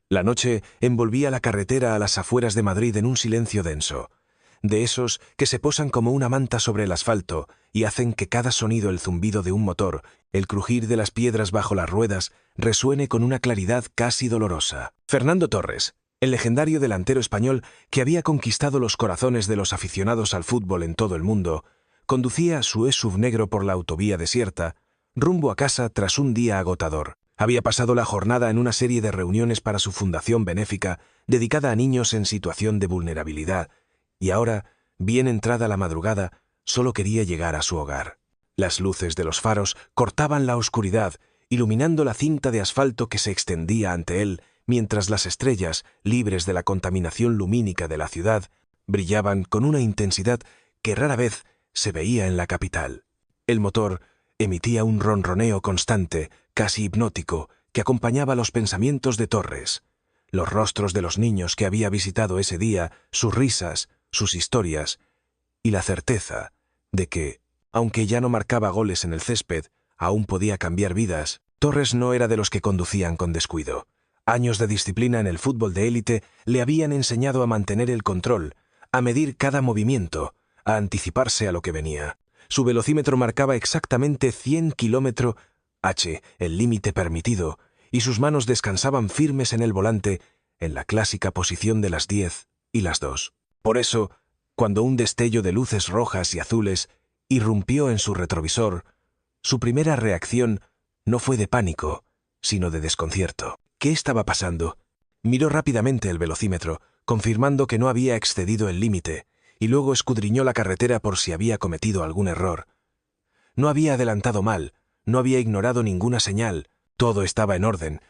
La noche envolvía la carretera a las afueras de Madrid en un silencio denso, de esos que se posan como una manta sobre el asfalto y hacen que cada sonido, el zumbido de un motor, el crujir de las piedras bajo las ruedas, resuene con una claridad casi dolorosa. Fernando Torres, el legendario delantero español que había conquistado los corazones de los aficionados al fútbol en todo el mundo, conducía su SUV negro por la autovía desierta, rumbo a casa tras un día agotador. Había pasado la jornada en una serie de reuniones para su fundación benéfica dedicada a niños en situación de vulnerabilidad, y ahora, bien entrada la madrugada, solo quería llegar a su hogar. Las luces de los faros cortaban la oscuridad, iluminando la cinta de asfalto que se extendía ante él, mientras las estrellas, libres de la contaminación lumínica de la ciudad, brillaban con una intensidad que rara vez se veía en la capital. El motor emitía un ronroneo constante, casi hipnótico, que acompañaba los pensamientos de Torres. Los rostros de los niños que había visitado ese día, sus risas, sus historias, y la certeza de que, aunque ya no marcaba goles en el césped, aún podía cambiar vidas. Torres no era de los que conducían con descuido. Años de disciplina en el fútbol de élite le habían enseñado a mantener el control, a medir cada movimiento, a anticiparse a lo que venía. Su velocímetro marcaba exactamente 100 km/h, el límite permitido, y sus manos descansaban firmes en el volante, en la clásica posición de las 10 y las 2. Por eso, cuando un destello de luces rojas y azules irrumpió en su retrovisor, su primera reacción no fue de pánico, sino de desconcierto. ¿Qué estaba pasando? Miró rápidamente el velocímetro, confirmando que no había excedido el límite, y luego escudriñó la carretera por si había cometido algún error. No había adelantado mal, no había ignorado ninguna señal, todo estaba en orden.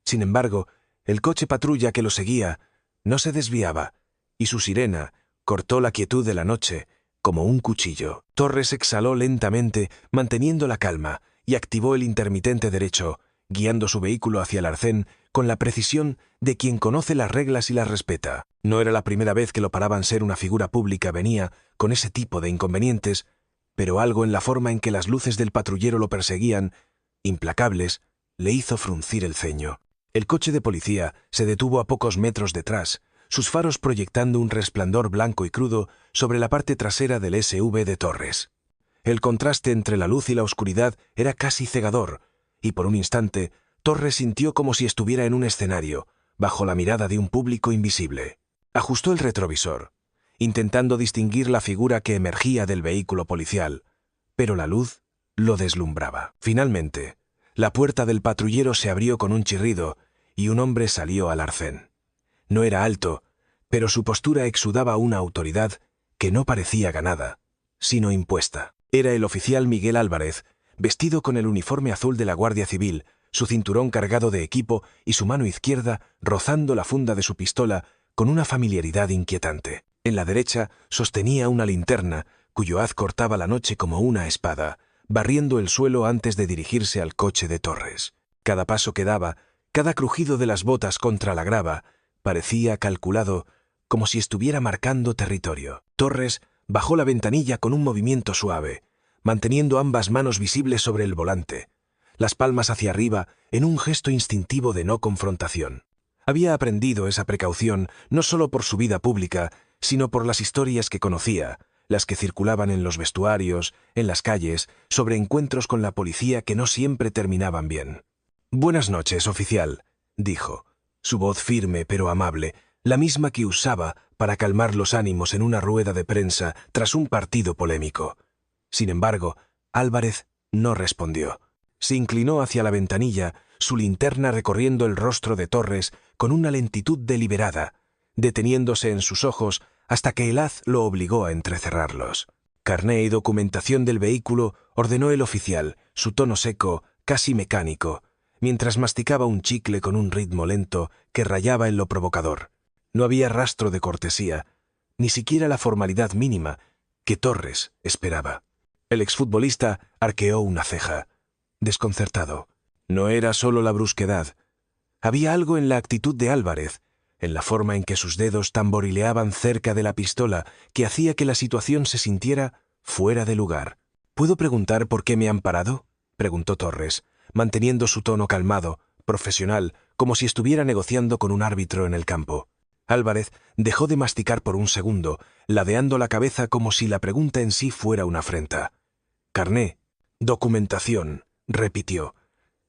Sin embargo, el coche patrulla que lo seguía no se desviaba, y su sirena cortó la quietud de la noche como un cuchillo. Torres exhaló lentamente, manteniendo la calma, y activó el intermitente derecho, guiando su vehículo hacia el arcén con la precisión de quien conoce las reglas y las respeta. No era la primera vez que lo paraban. Ser una figura pública venía con ese tipo de inconvenientes, pero algo en la forma en que las luces del patrullero lo perseguían, implacables, le hizo fruncir el ceño. El coche de policía se detuvo a pocos metros detrás, sus faros proyectando un resplandor blanco y crudo sobre la parte trasera del SUV de Torres. El contraste entre la luz y la oscuridad era casi cegador, y por un instante Torres sintió como si estuviera en un escenario, bajo la mirada de un público invisible. Ajustó el retrovisor, intentando distinguir la figura que emergía del vehículo policial, pero la luz lo deslumbraba. Finalmente, la puerta del patrullero se abrió con un chirrido y un hombre salió al arcén. No era alto, pero su postura exudaba una autoridad que no parecía ganada, sino impuesta. Era el oficial Miguel Álvarez, vestido con el uniforme azul de la Guardia Civil, su cinturón cargado de equipo y su mano izquierda rozando la funda de su pistola con una familiaridad inquietante. En la derecha sostenía una linterna, cuyo haz cortaba la noche como una espada, barriendo el suelo antes de dirigirse al coche de Torres. Cada paso que daba, cada crujido de las botas contra la grava, parecía calculado, como si estuviera marcando territorio. Torres bajó la ventanilla con un movimiento suave, manteniendo ambas manos visibles sobre el volante, las palmas hacia arriba en un gesto instintivo de no confrontación. Había aprendido esa precaución no solo por su vida pública, sino por las historias que conocía, las que circulaban en los vestuarios, en las calles, sobre encuentros con la policía que no siempre terminaban bien. «Buenas noches, oficial», dijo, su voz firme pero amable, la misma que usaba para calmar los ánimos en una rueda de prensa tras un partido polémico. Sin embargo, Álvarez no respondió. Se inclinó hacia la ventanilla, su linterna recorriendo el rostro de Torres con una lentitud deliberada, deteniéndose en sus ojos hasta que el haz lo obligó a entrecerrarlos. «Carné y documentación del vehículo», ordenó el oficial, su tono seco, casi mecánico, mientras masticaba un chicle con un ritmo lento que rayaba en lo provocador. No había rastro de cortesía, ni siquiera la formalidad mínima que Torres esperaba. El exfutbolista arqueó una ceja, desconcertado. No era solo la brusquedad. Había algo en la actitud de Álvarez, en la forma en que sus dedos tamborileaban cerca de la pistola, que hacía que la situación se sintiera fuera de lugar. «¿Puedo preguntar por qué me han parado?», preguntó Torres, manteniendo su tono calmado, profesional, como si estuviera negociando con un árbitro en el campo. Álvarez dejó de masticar por un segundo, ladeando la cabeza como si la pregunta en sí fuera una afrenta. «Carné, documentación», repitió.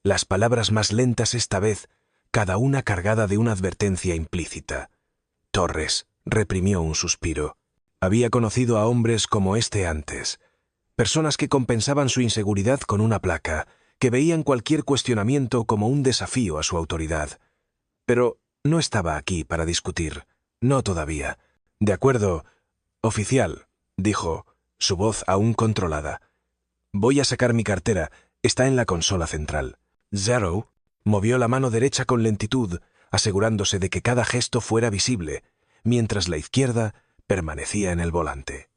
Las palabras más lentas esta vez, cada una cargada de una advertencia implícita. Torres reprimió un suspiro. Había conocido a hombres como este antes. Personas que compensaban su inseguridad con una placa, que veían cualquier cuestionamiento como un desafío a su autoridad. Pero no estaba aquí para discutir. No todavía. «De acuerdo, oficial», dijo, su voz aún controlada. «Voy a sacar mi cartera. Está en la consola central». Zero movió la mano derecha con lentitud, asegurándose de que cada gesto fuera visible, mientras la izquierda permanecía en el volante.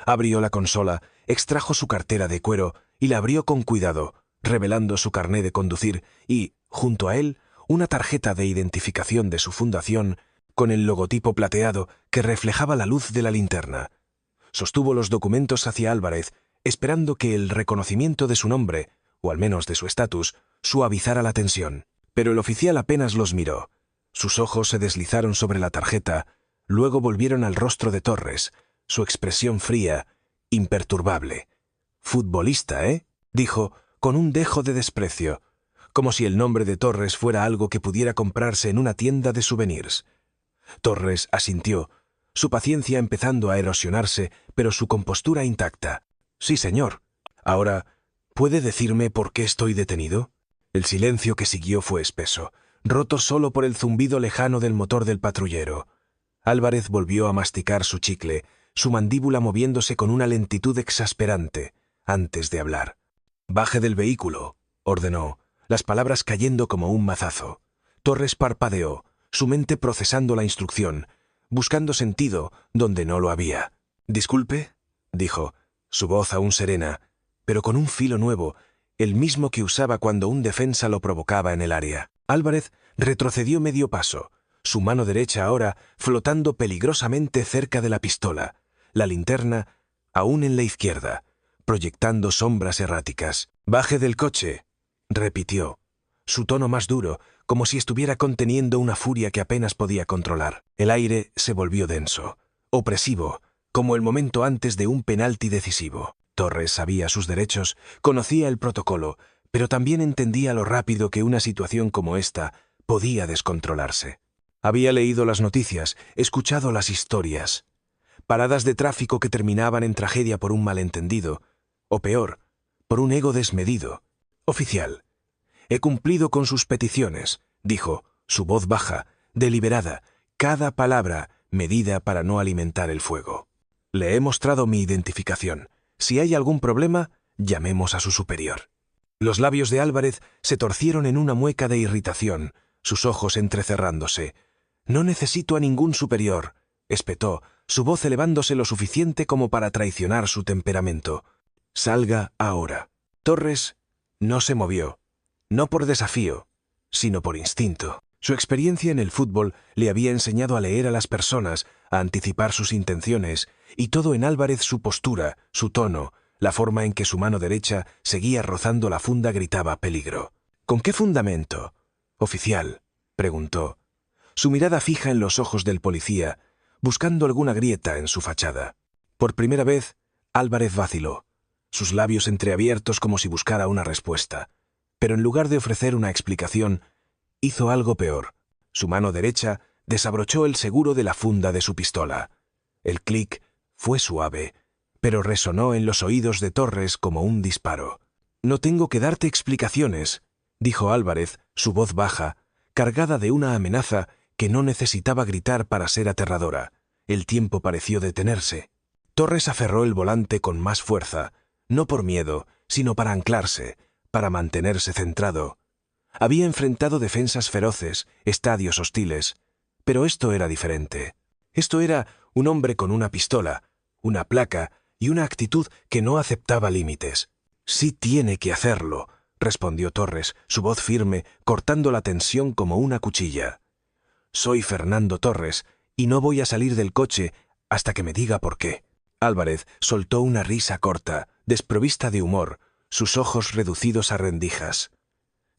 Abrió la consola, extrajo su cartera de cuero y la abrió con cuidado, revelando su carné de conducir y, junto a él, una tarjeta de identificación de su fundación con el logotipo plateado que reflejaba la luz de la linterna. Sostuvo los documentos hacia Álvarez, esperando que el reconocimiento de su nombre, o al menos de su estatus, suavizara la tensión. Pero el oficial apenas los miró. Sus ojos se deslizaron sobre la tarjeta, luego volvieron al rostro de Torres, su expresión fría, imperturbable. «Futbolista, ¿eh?», dijo, con un dejo de desprecio, como si el nombre de Torres fuera algo que pudiera comprarse en una tienda de souvenirs. Torres asintió, su paciencia empezando a erosionarse, pero su compostura intacta. «Sí, señor. Ahora, ¿puede decirme por qué estoy detenido?» El silencio que siguió fue espeso, roto solo por el zumbido lejano del motor del patrullero. Álvarez volvió a masticar su chicle, su mandíbula moviéndose con una lentitud exasperante, antes de hablar. «Baje del vehículo», ordenó, las palabras cayendo como un mazazo. Torres parpadeó, su mente procesando la instrucción, buscando sentido donde no lo había. «Disculpe», dijo, su voz aún serena, pero con un filo nuevo, el mismo que usaba cuando un defensa lo provocaba en el área. Álvarez retrocedió medio paso, su mano derecha ahora flotando peligrosamente cerca de la pistola, la linterna aún en la izquierda, proyectando sombras erráticas. «Baje del coche», repitió, su tono más duro, como si estuviera conteniendo una furia que apenas podía controlar. El aire se volvió denso, opresivo, como el momento antes de un penalti decisivo. Torres sabía sus derechos, conocía el protocolo, pero también entendía lo rápido que una situación como esta podía descontrolarse. Había leído las noticias, escuchado las historias. Paradas de tráfico que terminaban en tragedia por un malentendido, o peor, por un ego desmedido. «Oficial, he cumplido con sus peticiones», dijo, su voz baja, deliberada, cada palabra medida para no alimentar el fuego. «Le he mostrado mi identificación. Si hay algún problema, llamemos a su superior». Los labios de Álvarez se torcieron en una mueca de irritación, sus ojos entrecerrándose. «No necesito a ningún superior», espetó, su voz elevándose lo suficiente como para traicionar su temperamento. «Salga ahora». Torres no se movió, no por desafío, sino por instinto. Su experiencia en el fútbol le había enseñado a leer a las personas, a anticipar sus intenciones, y todo en Álvarez, su postura, su tono, la forma en que su mano derecha seguía rozando la funda gritaba peligro. «¿Con qué fundamento, oficial?», preguntó, su mirada fija en los ojos del policía, buscando alguna grieta en su fachada. Por primera vez, Álvarez vaciló, sus labios entreabiertos como si buscara una respuesta, pero en lugar de ofrecer una explicación, hizo algo peor. Su mano derecha desabrochó el seguro de la funda de su pistola. El clic fue suave, pero resonó en los oídos de Torres como un disparo. «No tengo que darte explicaciones», dijo Álvarez, su voz baja, cargada de una amenaza que no necesitaba gritar para ser aterradora. El tiempo pareció detenerse. Torres aferró el volante con más fuerza, no por miedo, sino para anclarse, para mantenerse centrado. Había enfrentado defensas feroces, estadios hostiles, pero esto era diferente. Esto era un hombre con una pistola, una placa y una actitud que no aceptaba límites. «Sí tiene que hacerlo», respondió Torres, su voz firme, cortando la tensión como una cuchilla. «Soy Fernando Torres, y no voy a salir del coche hasta que me diga por qué». Álvarez soltó una risa corta, desprovista de humor, sus ojos reducidos a rendijas.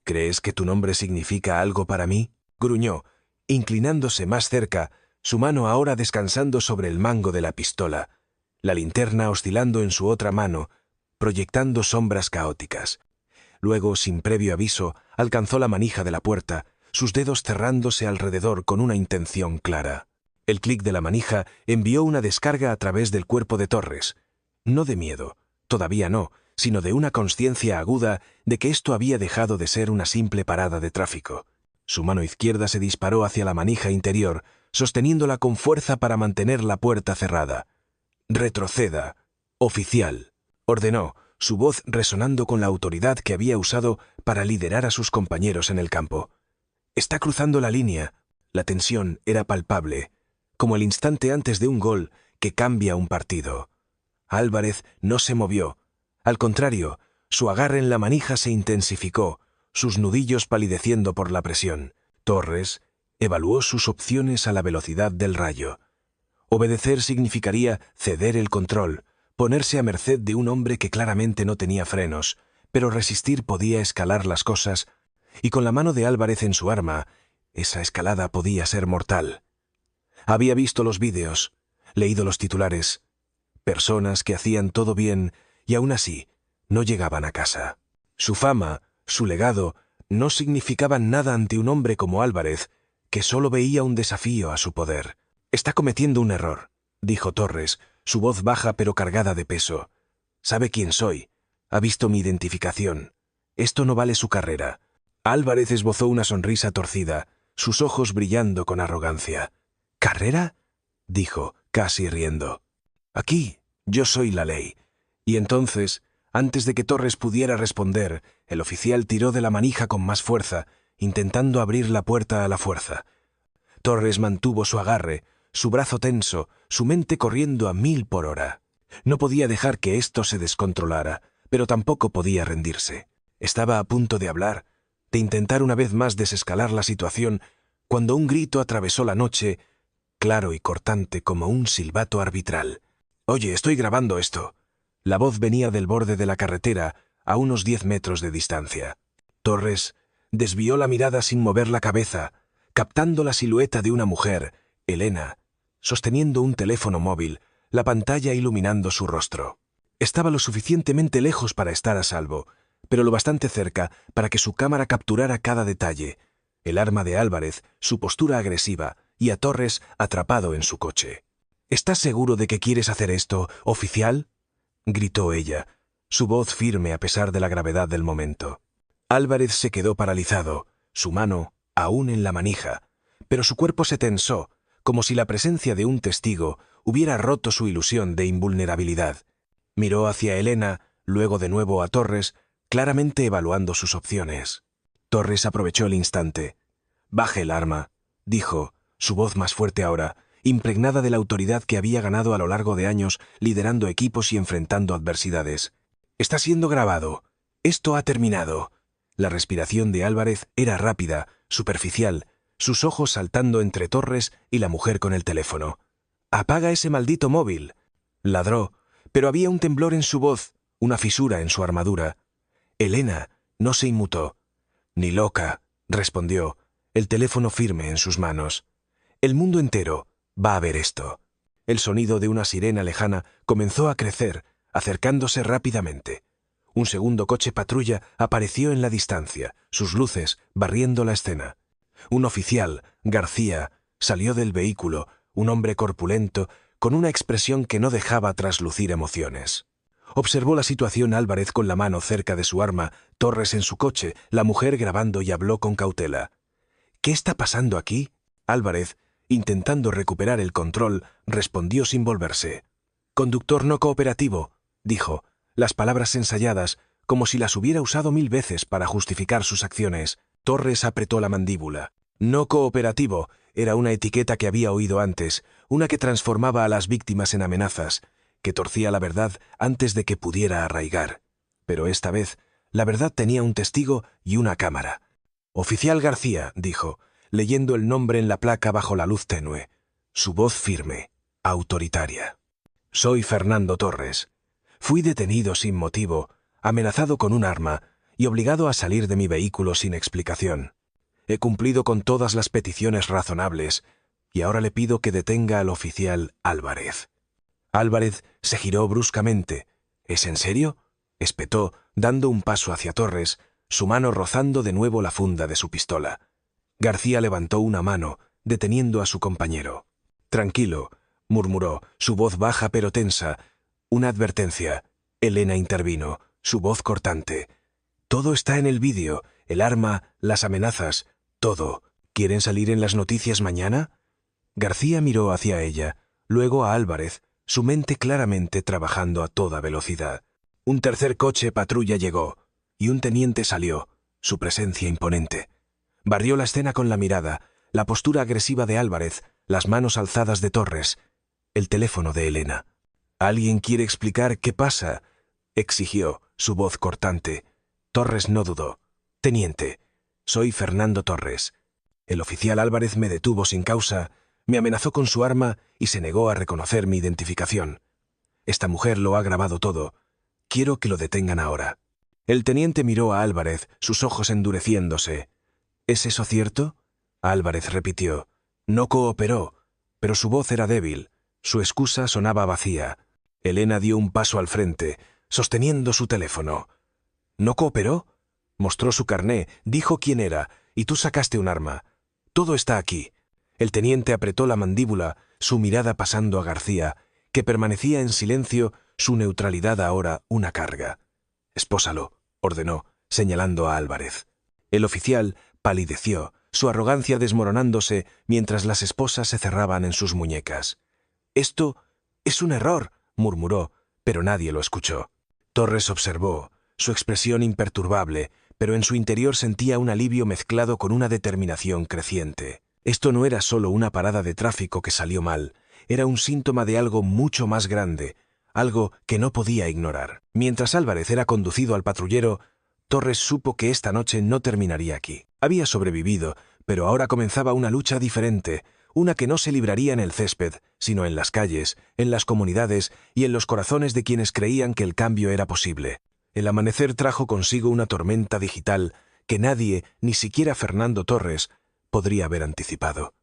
«¿Crees que tu nombre significa algo para mí?». gruñó, inclinándose más cerca, su mano ahora descansando sobre el mango de la pistola, la linterna oscilando en su otra mano, proyectando sombras caóticas. Luego, sin previo aviso, alcanzó la manija de la puerta, sus dedos cerrándose alrededor con una intención clara. El clic de la manija envió una descarga a través del cuerpo de Torres. No de miedo, todavía no, sino de una consciencia aguda de que esto había dejado de ser una simple parada de tráfico. Su mano izquierda se disparó hacia la manija interior, sosteniéndola con fuerza para mantener la puerta cerrada. «Retroceda, oficial», ordenó, su voz resonando con la autoridad que había usado para liderar a sus compañeros en el campo. «Está cruzando la línea». La tensión era palpable, como el instante antes de un gol que cambia un partido. Álvarez no se movió. Al contrario, su agarre en la manija se intensificó, sus nudillos palideciendo por la presión. Torres evaluó sus opciones a la velocidad del rayo. Obedecer significaría ceder el control, ponerse a merced de un hombre que claramente no tenía frenos, pero resistir podía escalar las cosas, y con la mano de Álvarez en su arma, esa escalada podía ser mortal. Había visto los vídeos, leído los titulares. Personas que hacían todo bien y aún así no llegaban a casa. Su fama, su legado, no significaban nada ante un hombre como Álvarez, que solo veía un desafío a su poder. «Está cometiendo un error», dijo Torres, su voz baja pero cargada de peso. «Sabe quién soy. Ha visto mi identificación. Esto no vale su carrera». Álvarez esbozó una sonrisa torcida, sus ojos brillando con arrogancia. «¿Carrera?», dijo, casi riendo. «Aquí, yo soy la ley». Y entonces, antes de que Torres pudiera responder, el oficial tiró de la manija con más fuerza, intentando abrir la puerta a la fuerza. Torres mantuvo su agarre, su brazo tenso, su mente corriendo a 1000 por hora. No podía dejar que esto se descontrolara, pero tampoco podía rendirse. Estaba a punto de hablar, de intentar una vez más desescalar la situación, cuando un grito atravesó la noche, claro y cortante como un silbato arbitral. «Oye, estoy grabando esto». La voz venía del borde de la carretera, a unos 10 metros de distancia. Torres desvió la mirada sin mover la cabeza, captando la silueta de una mujer, Elena, sosteniendo un teléfono móvil, la pantalla iluminando su rostro. Estaba lo suficientemente lejos para estar a salvo, pero lo bastante cerca para que su cámara capturara cada detalle: el arma de Álvarez, su postura agresiva, y a Torres atrapado en su coche. «¿Estás seguro de que quieres hacer esto, oficial?», gritó ella, su voz firme a pesar de la gravedad del momento. Álvarez se quedó paralizado, su mano aún en la manija, pero su cuerpo se tensó, como si la presencia de un testigo hubiera roto su ilusión de invulnerabilidad. Miró hacia Elena, luego de nuevo a Torres, claramente evaluando sus opciones. Torres aprovechó el instante. «Baje el arma», dijo, su voz más fuerte ahora, impregnada de la autoridad que había ganado a lo largo de años liderando equipos y enfrentando adversidades. «Está siendo grabado. Esto ha terminado». La respiración de Álvarez era rápida, superficial, sus ojos saltando entre Torres y la mujer con el teléfono. «Apaga ese maldito móvil», ladró, pero había un temblor en su voz, una fisura en su armadura. Elena no se inmutó. «Ni loca», respondió, el teléfono firme en sus manos. «El mundo entero va a ver esto». El sonido de una sirena lejana comenzó a crecer, acercándose rápidamente. Un segundo coche patrulla apareció en la distancia, sus luces barriendo la escena. Un oficial, García, salió del vehículo, un hombre corpulento, con una expresión que no dejaba traslucir emociones. Observó la situación Álvarez con la mano cerca de su arma, Torres en su coche, la mujer grabando y habló con cautela. «¿Qué está pasando aquí?». Álvarez, intentando recuperar el control, respondió sin volverse. «Conductor no cooperativo», dijo, las palabras ensayadas, como si las hubiera usado 1000 veces para justificar sus acciones. Torres apretó la mandíbula. «No cooperativo» era una etiqueta que había oído antes, una que transformaba a las víctimas en amenazas, que torcía la verdad antes de que pudiera arraigar. Pero esta vez, la verdad tenía un testigo y una cámara. «Oficial García», dijo, leyendo el nombre en la placa bajo la luz tenue. Su voz firme, autoritaria. «Soy Fernando Torres. Fui detenido sin motivo, amenazado con un arma y obligado a salir de mi vehículo sin explicación. He cumplido con todas las peticiones razonables, y ahora le pido que detenga al oficial Álvarez. Álvarez se giró bruscamente. ¿Es en serio?, espetó, dando un paso hacia Torres, su mano rozando de nuevo la funda de su pistola. García levantó una mano, deteniendo a su compañero. «Tranquilo», murmuró, su voz baja pero tensa. «Una advertencia». Elena intervino, su voz cortante. «Todo está en el vídeo, el arma, las amenazas, todo. ¿Quieren salir en las noticias mañana?» García miró hacia ella, luego a Álvarez, su mente claramente trabajando a toda velocidad. Un tercer coche patrulla llegó, y un teniente salió, su presencia imponente. Barrió la escena con la mirada, la postura agresiva de Álvarez, las manos alzadas de Torres, el teléfono de Elena. «¿Alguien quiere explicar qué pasa?», exigió, su voz cortante. Torres no dudó. «Teniente, soy Fernando Torres. El oficial Álvarez me detuvo sin causa, me amenazó con su arma y se negó a reconocer mi identificación. Esta mujer lo ha grabado todo. Quiero que lo detengan ahora». El teniente miró a Álvarez, sus ojos endureciéndose. «¿Es eso cierto?», Álvarez repitió. No cooperó, pero su voz era débil, su excusa sonaba vacía. Elena dio un paso al frente, sosteniendo su teléfono. «¿No cooperó?», mostró su carné, dijo quién era, y tú sacaste un arma. Todo está aquí». El teniente apretó la mandíbula, su mirada pasando a García, que permanecía en silencio, su neutralidad ahora una carga. «Espósalo», ordenó, señalando a Álvarez. El oficial palideció, su arrogancia desmoronándose mientras las esposas se cerraban en sus muñecas. «Esto es un error», murmuró, pero nadie lo escuchó. Torres observó, su expresión imperturbable, pero en su interior sentía un alivio mezclado con una determinación creciente. Esto no era solo una parada de tráfico que salió mal, era un síntoma de algo mucho más grande, algo que no podía ignorar. Mientras Álvarez era conducido al patrullero, Torres supo que esta noche no terminaría aquí. Había sobrevivido, pero ahora comenzaba una lucha diferente, una que no se libraría en el césped, sino en las calles, en las comunidades y en los corazones de quienes creían que el cambio era posible. El amanecer trajo consigo una tormenta digital que nadie, ni siquiera Fernando Torres, podría haber anticipado.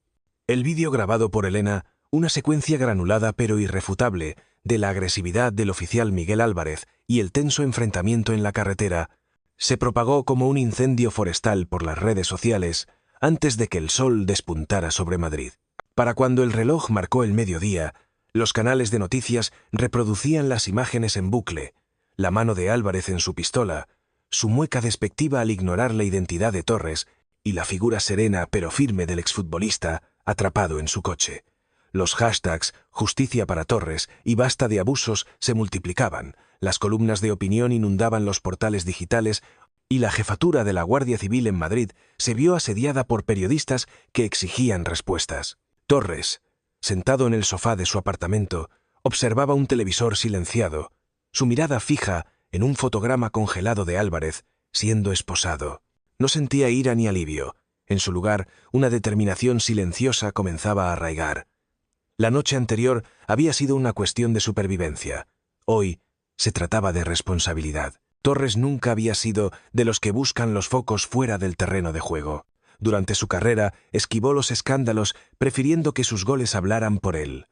El vídeo grabado por Elena, una secuencia granulada pero irrefutable de la agresividad del oficial Miguel Álvarez y el tenso enfrentamiento en la carretera, se propagó como un incendio forestal por las redes sociales antes de que el sol despuntara sobre Madrid. Para cuando el reloj marcó el mediodía, los canales de noticias reproducían las imágenes en bucle, la mano de Álvarez en su pistola, su mueca despectiva al ignorar la identidad de Torres y la figura serena pero firme del exfutbolista atrapado en su coche. Los hashtags «Justicia para Torres» y «Basta de abusos» se multiplicaban, las columnas de opinión inundaban los portales digitales y la jefatura de la Guardia Civil en Madrid se vio asediada por periodistas que exigían respuestas. Torres, sentado en el sofá de su apartamento, observaba un televisor silenciado, su mirada fija en un fotograma congelado de Álvarez, siendo esposado. No sentía ira ni alivio. En su lugar, una determinación silenciosa comenzaba a arraigar. La noche anterior había sido una cuestión de supervivencia. Hoy se trataba de responsabilidad. Torres nunca había sido de los que buscan los focos fuera del terreno de juego. Durante su carrera esquivó los escándalos, prefiriendo que sus goles hablaran por él.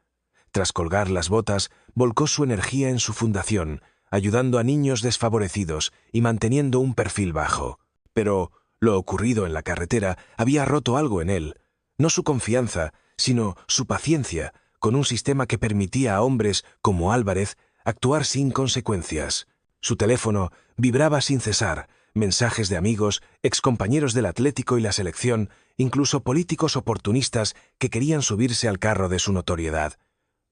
Tras colgar las botas, volcó su energía en su fundación, ayudando a niños desfavorecidos y manteniendo un perfil bajo. Pero lo ocurrido en la carretera había roto algo en él, no su confianza, sino su paciencia, con un sistema que permitía a hombres como Álvarez actuar sin consecuencias. Su teléfono vibraba sin cesar, mensajes de amigos, excompañeros del Atlético y la selección, incluso políticos oportunistas que querían subirse al carro de su notoriedad.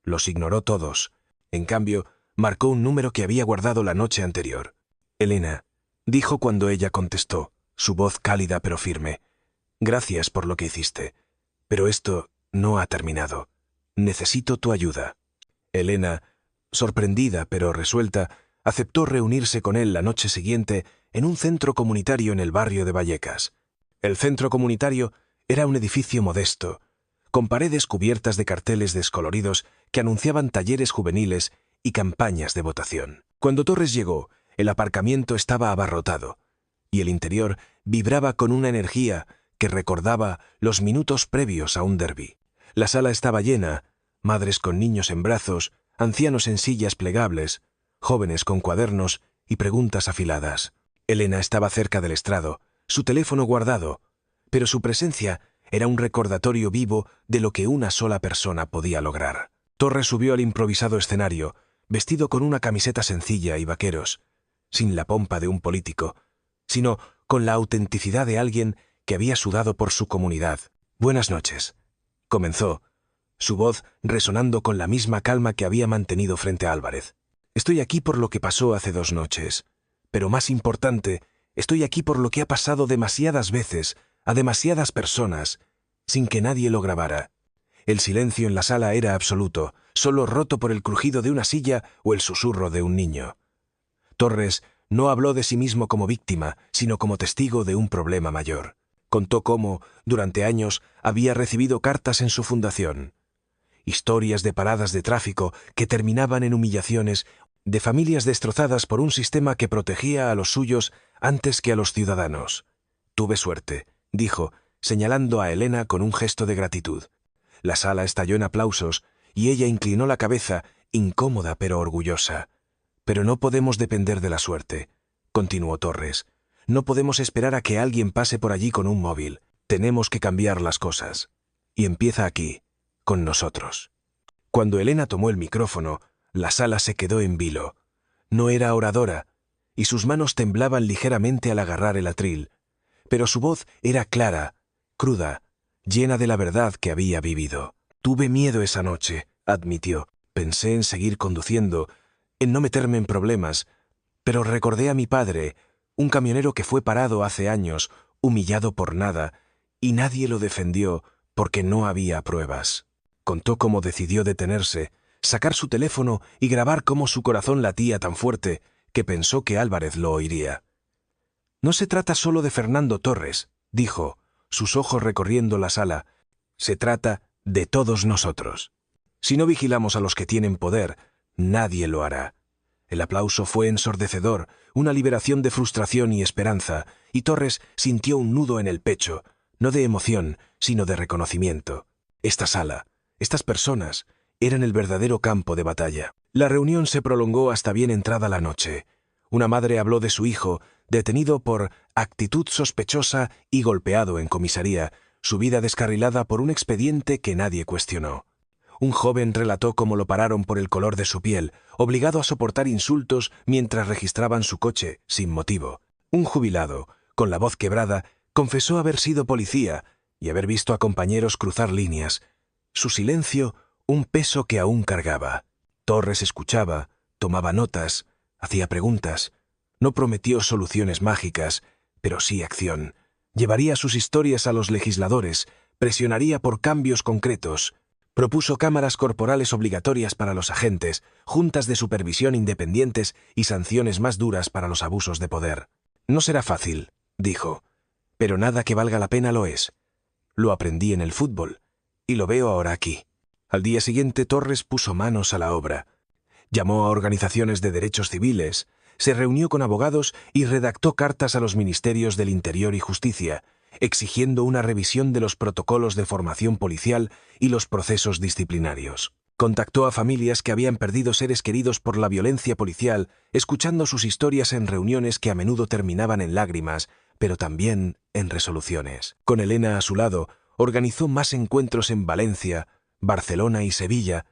Los ignoró todos. En cambio, marcó un número que había guardado la noche anterior. «Elena», dijo cuando ella contestó, su voz cálida pero firme. «Gracias por lo que hiciste. Pero esto no ha terminado. Necesito tu ayuda». Elena, sorprendida pero resuelta, aceptó reunirse con él la noche siguiente en un centro comunitario en el barrio de Vallecas. El centro comunitario era un edificio modesto, con paredes cubiertas de carteles descoloridos que anunciaban talleres juveniles y campañas de votación. Cuando Torres llegó, el aparcamiento estaba abarrotado, y el interior vibraba con una energía que recordaba los minutos previos a un derbi. La sala estaba llena, madres con niños en brazos, ancianos en sillas plegables, jóvenes con cuadernos y preguntas afiladas. Elena estaba cerca del estrado, su teléfono guardado, pero su presencia era un recordatorio vivo de lo que una sola persona podía lograr. Torres subió al improvisado escenario, vestido con una camiseta sencilla y vaqueros, sin la pompa de un político, sino con la autenticidad de alguien que había sudado por su comunidad. «Buenas noches», comenzó, su voz resonando con la misma calma que había mantenido frente a Álvarez. «Estoy aquí por lo que pasó hace 2 noches, pero más importante, estoy aquí por lo que ha pasado demasiadas veces a demasiadas personas, sin que nadie lo grabara». El silencio en la sala era absoluto, solo roto por el crujido de una silla o el susurro de un niño. Torres no habló de sí mismo como víctima, sino como testigo de un problema mayor. Contó cómo, durante años, había recibido cartas en su fundación. Historias de paradas de tráfico que terminaban en humillaciones, de familias destrozadas por un sistema que protegía a los suyos antes que a los ciudadanos. «Tuve suerte», dijo, señalando a Elena con un gesto de gratitud. La sala estalló en aplausos y ella inclinó la cabeza, incómoda pero orgullosa. «Pero no podemos depender de la suerte», continuó Torres. «No podemos esperar a que alguien pase por allí con un móvil. Tenemos que cambiar las cosas. Y empieza aquí, con nosotros». Cuando Elena tomó el micrófono, la sala se quedó en vilo. No era oradora, y sus manos temblaban ligeramente al agarrar el atril, pero su voz era clara, cruda, llena de la verdad que había vivido. «Tuve miedo esa noche», admitió. «Pensé en seguir conduciendo, en no meterme en problemas, pero recordé a mi padre, un camionero que fue parado hace años, humillado por nada, y nadie lo defendió porque no había pruebas». Contó cómo decidió detenerse, sacar su teléfono y grabar cómo su corazón latía tan fuerte que pensó que Álvarez lo oiría. «No se trata solo de Fernando Torres», dijo, sus ojos recorriendo la sala. «Se trata de todos nosotros. Si no vigilamos a los que tienen poder, nadie lo hará». El aplauso fue ensordecedor, una liberación de frustración y esperanza, y Torres sintió un nudo en el pecho, no de emoción, sino de reconocimiento. Esta sala, estas personas, eran el verdadero campo de batalla. La reunión se prolongó hasta bien entrada la noche. Una madre habló de su hijo, detenido por actitud sospechosa y golpeado en comisaría, su vida descarrilada por un expediente que nadie cuestionó. Un joven relató cómo lo pararon por el color de su piel, obligado a soportar insultos mientras registraban su coche, sin motivo. Un jubilado, con la voz quebrada, confesó haber sido policía y haber visto a compañeros cruzar líneas. Su silencio, un peso que aún cargaba. Torres escuchaba, tomaba notas, hacía preguntas. No prometió soluciones mágicas, pero sí acción. Llevaría sus historias a los legisladores, presionaría por cambios concretos. Propuso cámaras corporales obligatorias para los agentes, juntas de supervisión independientes y sanciones más duras para los abusos de poder. «No será fácil», dijo, «pero nada que valga la pena lo es. Lo aprendí en el fútbol, y lo veo ahora aquí». Al día siguiente Torres puso manos a la obra. Llamó a organizaciones de derechos civiles, se reunió con abogados y redactó cartas a los ministerios del Interior y Justicia, exigiendo una revisión de los protocolos de formación policial y los procesos disciplinarios. Contactó a familias que habían perdido seres queridos por la violencia policial, escuchando sus historias en reuniones que a menudo terminaban en lágrimas, pero también en resoluciones. Con Elena a su lado, organizó más encuentros en Valencia, Barcelona y Sevilla,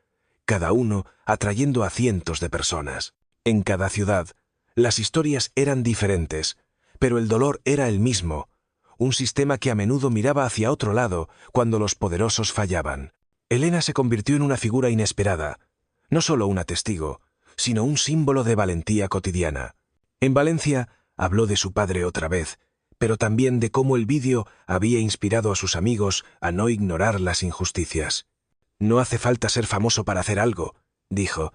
cada uno atrayendo a cientos de personas. En cada ciudad, las historias eran diferentes, pero el dolor era el mismo, un sistema que a menudo miraba hacia otro lado cuando los poderosos fallaban. Elena se convirtió en una figura inesperada, no solo una testigo, sino un símbolo de valentía cotidiana. En Valencia habló de su padre otra vez, pero también de cómo el vídeo había inspirado a sus amigos a no ignorar las injusticias. «No hace falta ser famoso para hacer algo», dijo,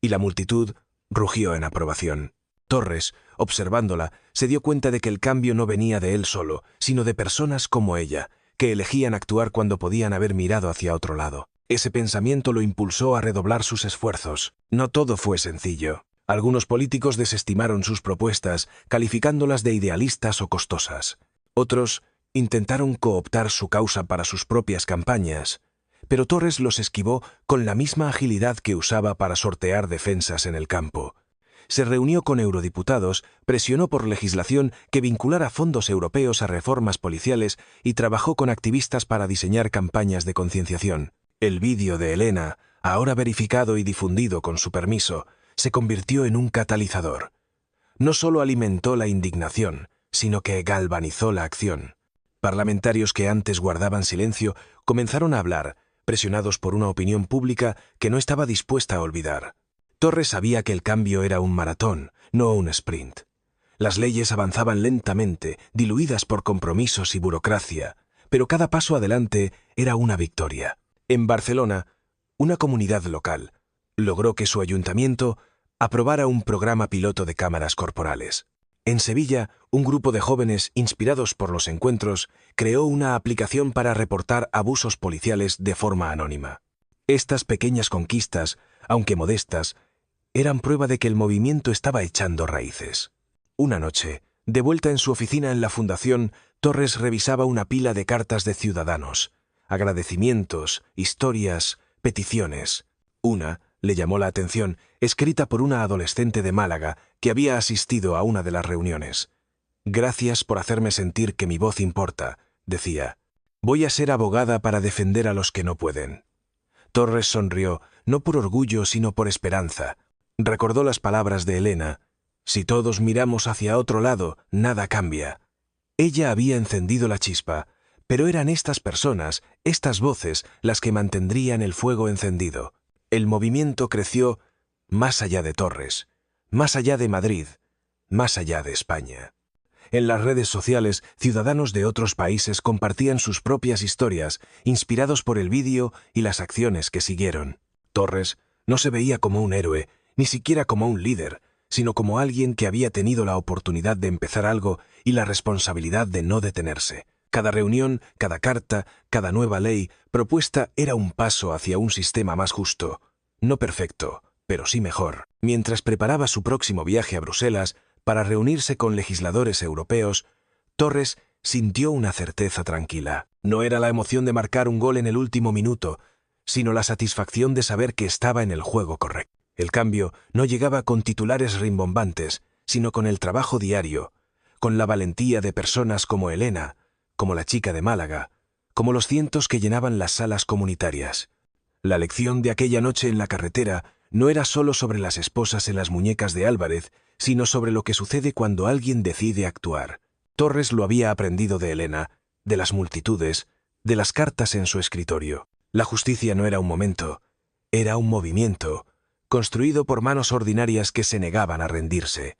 y la multitud rugió en aprobación. Torres, observándola, se dio cuenta de que el cambio no venía de él solo, sino de personas como ella, que elegían actuar cuando podían haber mirado hacia otro lado. Ese pensamiento lo impulsó a redoblar sus esfuerzos. No todo fue sencillo. Algunos políticos desestimaron sus propuestas, calificándolas de idealistas o costosas. Otros Intentaron cooptar su causa para sus propias campañas, pero Torres los esquivó con la misma agilidad que usaba para sortear defensas en el campo. Se reunió con eurodiputados, presionó por legislación que vinculara fondos europeos a reformas policiales y trabajó con activistas para diseñar campañas de concienciación. El vídeo de Elena, ahora verificado y difundido con su permiso, se convirtió en un catalizador. No solo alimentó la indignación, sino que galvanizó la acción. Parlamentarios que antes guardaban silencio comenzaron a hablar, presionados por una opinión pública que no estaba dispuesta a olvidar. Torres sabía que el cambio era un maratón, no un sprint. Las leyes avanzaban lentamente, diluidas por compromisos y burocracia, pero cada paso adelante era una victoria. En Barcelona, una comunidad local logró que su ayuntamiento aprobara un programa piloto de cámaras corporales. En Sevilla, un grupo de jóvenes, inspirados por los encuentros, creó una aplicación para reportar abusos policiales de forma anónima. Estas pequeñas conquistas, aunque modestas, eran prueba de que el movimiento estaba echando raíces. Una noche, de vuelta en su oficina en la Fundación, Torres revisaba una pila de cartas de ciudadanos, agradecimientos, historias, peticiones. Una le llamó la atención, escrita por una adolescente de Málaga que había asistido a una de las reuniones. «Gracias por hacerme sentir que mi voz importa», decía. «Voy a ser abogada para defender a los que no pueden». Torres sonrió, no por orgullo sino por esperanza. Recordó las palabras de Elena: «Si todos miramos hacia otro lado, nada cambia». Ella había encendido la chispa, pero eran estas personas, estas voces, las que mantendrían el fuego encendido. El movimiento creció más allá de Torres, más allá de Madrid, más allá de España. En las redes sociales, ciudadanos de otros países compartían sus propias historias, inspirados por el vídeo y las acciones que siguieron. Torres no se veía como un héroe, ni siquiera como un líder, sino como alguien que había tenido la oportunidad de empezar algo y la responsabilidad de no detenerse. Cada reunión, cada carta, cada nueva ley propuesta era un paso hacia un sistema más justo. No perfecto, pero sí mejor. Mientras preparaba su próximo viaje a Bruselas para reunirse con legisladores europeos, Torres sintió una certeza tranquila. No era la emoción de marcar un gol en el último minuto, sino la satisfacción de saber que estaba en el juego correcto. El cambio no llegaba con titulares rimbombantes, sino con el trabajo diario, con la valentía de personas como Elena, como la chica de Málaga, como los cientos que llenaban las salas comunitarias. La lección de aquella noche en la carretera no era solo sobre las esposas en las muñecas de Álvarez, sino sobre lo que sucede cuando alguien decide actuar. Torres lo había aprendido de Elena, de las multitudes, de las cartas en su escritorio. La justicia no era un momento, era un movimiento, construido por manos ordinarias que se negaban a rendirse.